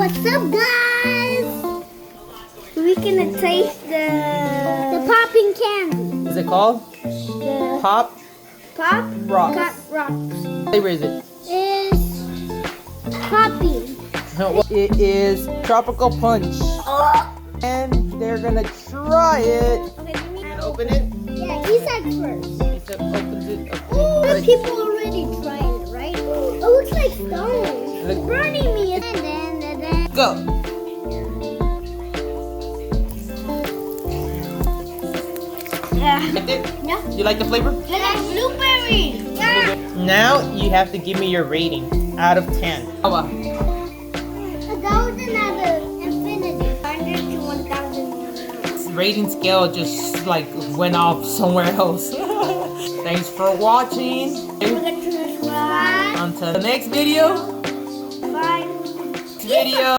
what's up, guys? We're gonna taste the popping candy. Is it called? The Pop Rocks. Rocks. What flavor is it? Is poppy. No, it is tropical punch. And they're gonna try it. Okay, let me You're gonna open it? Yeah, Isaac first. He opens it. Oh, Okay. people already tried it, right? Oh, it looks like stone. Look. It's burning me. And then. Go. Yeah. Like it? Yeah. You like the flavor? I like blueberry. Yeah. Now you have to give me your rating out of 10. Oh, That was another infinity. 100 to 1,000. rating scale just like went off somewhere else. Thanks for watching. Don't forget to subscribe. Until the next video. Bye. Video.